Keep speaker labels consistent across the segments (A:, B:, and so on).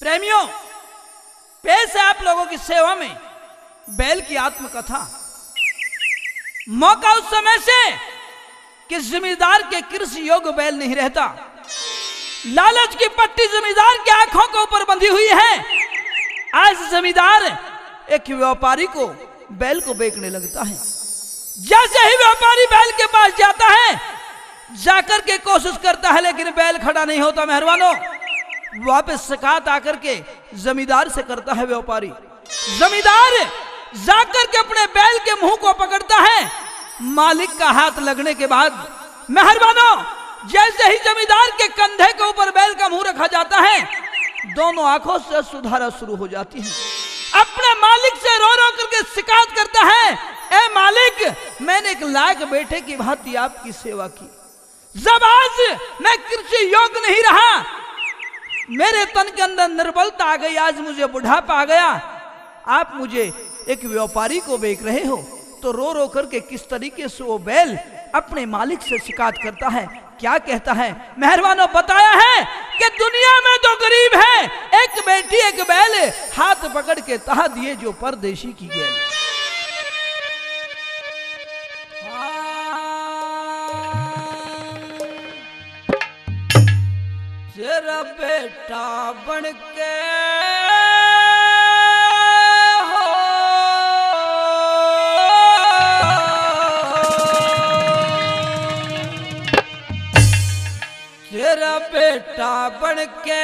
A: प्रेमियों, पेश है आप लोगों की सेवा में बैल की आत्मकथा। मौका उस समय से कि जमींदार के कृषि योग्य बैल नहीं रहता। लालच की पट्टी जमींदार की आंखों के ऊपर बंधी हुई है। आज जमींदार एक व्यापारी को बैल को बेचने लगता है। जैसे ही व्यापारी बैल के पास जाता है, जाकर के कोशिश करता है, लेकिन बैल खड़ा नहीं होता। मेहरबानों, वापस शिकायत आकर के जमींदार से करता है व्यापारी। जमींदार जाकर के अपने बैल के मुंह को पकड़ता है। मालिक का हाथ लगने के बाद, मेहरबानों, जैसे ही जमींदार के कंधे के ऊपर बैल का मुंह रखा जाता है, दोनों आंखों से सुधारा शुरू हो जाती है। अपने मालिक से रो रो करके शिकायत करता है, ए मालिक, मैंने एक लायक बेटे की भांति आपकी सेवा की। जब आज मैं कृषि योग्य नहीं रहा, मेरे तन के अंदर निर्बलता आ गई, आज मुझे बुढ़ापा आ गया, आप मुझे एक व्यापारी को बेच रहे हो। तो रो रो करके किस तरीके से वो बैल अपने मालिक से शिकायत करता है, क्या कहता है। मेहरबानों, बताया है कि दुनिया में जो गरीब है, एक बेटी एक बैल, हाथ पकड़ के तहा दिए जो परदेशी की गेल। तेरा बेटा बन के हो, तेरा बेटा बन के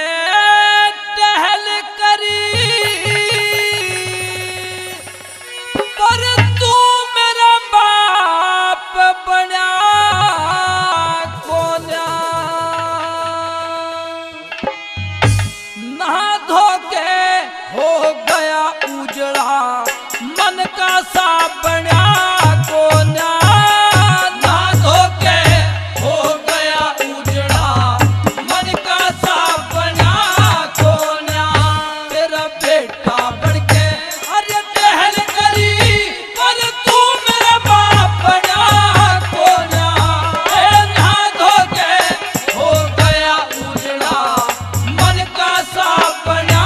A: टहल करी, पर तू मेरा बाप बना मन का सा बना को ना, ना धोके हो गया उजड़ा, मन का सा बना को ना। तेरा बेटा बढ़ के अरे टहल करी, पर तू मेरा बाप बना को ना। ना धोके हो गया उजड़ा, मन का सा बना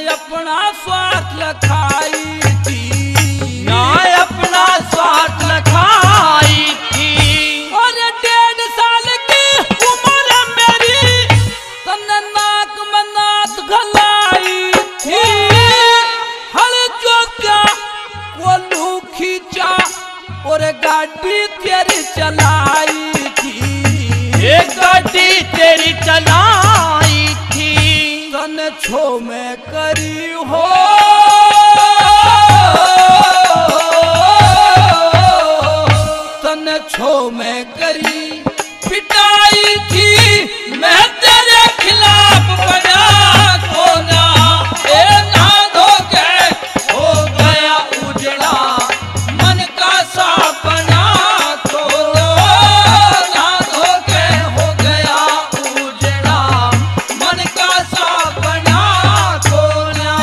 A: अपना स्वार्थ लखाई थी, ना अपना स्वार्थ लखाई थी। और 1.5 साल की उम्र मेरी, तन्ने नाक में नाथ घलाई थी। हल जोत्या कोल्हू खींचा और गाड़ी तेरी चलाई थी, एक गाड़ी तेरी चलाई थी। तन छो में करी हो, तन छो में करी पिटाई थी, मैं तेरे खिलाफ बना को ना। ए ना धोके हो गया उजड़ा, मन का सा बना को ना। धोके हो गया उजड़ा, मन का सा बना को ना।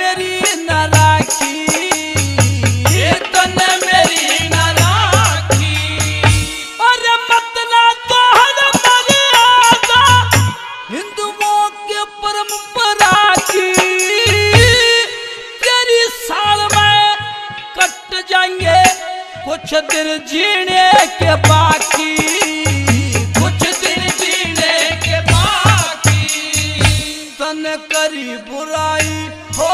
A: मेरी न राखी,
B: तने मेरी न राखी।
A: अरे मत ना तोहर मर्यादा हिंदुओं के परंपरा की, तेरी साल में कट जाएंगे कुछ दिन जीने के बाकी,
B: कुछ दिन जीने के बाकी।
A: तन करी बुराई हो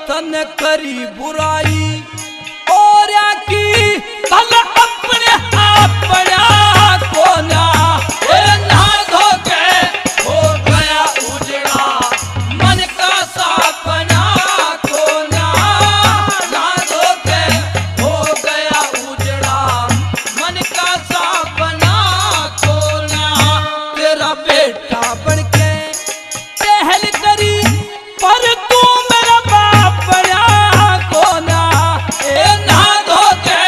A: तन करी बुराई और की भल अपने अपना को ना
B: नहा धो के हो गया उजड़ा मन का सपना को ना, नहा धो के हो गया उजड़ा मन का सपना को ना।
A: तेरा बेटा बनके पहल करी पर तू मेरा बाप बना को ना,
B: नहा धो के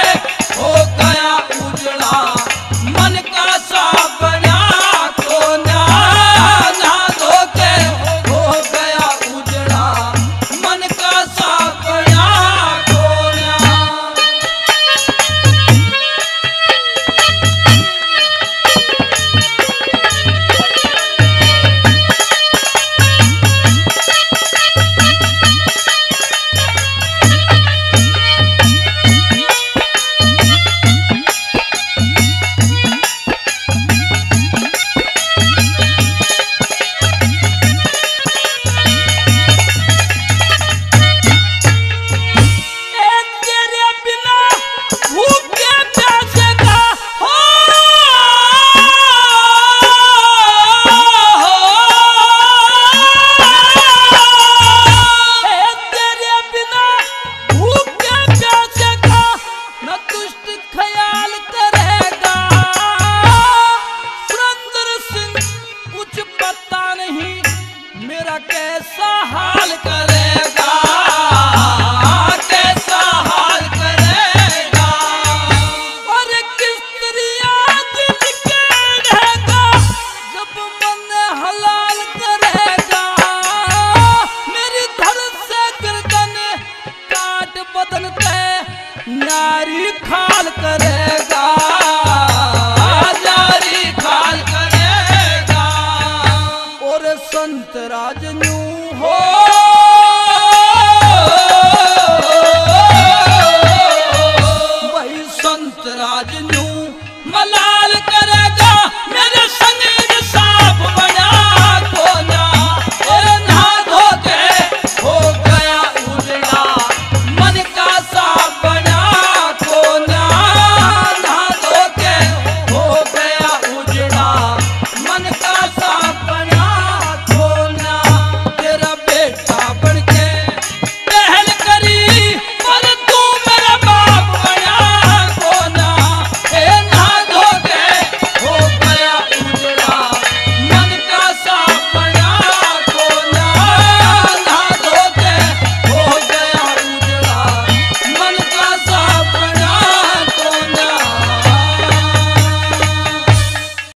B: हो गया उजड़ा मन का सपना को ना, नहा धो के हो गया उजड़ा मन का सपना को ना।
A: तेरे बिना भूखे प्यासे का हो, तेरे बिना भूखे प्यासे का न दुष्ट ख्याल करेगा। सुरेंद्र सिंह कुछ पता नहीं मेरा कैसा हाल करेगा,
B: कैसा हाल करेगा।
A: और किस तरह दिल के रहेगा जब मन हलाल करेगा। मेरी धड़ से गर्दन काट बदन पे नारी खाल करेगा,
B: नारी खाल करेगा।
A: और संत राज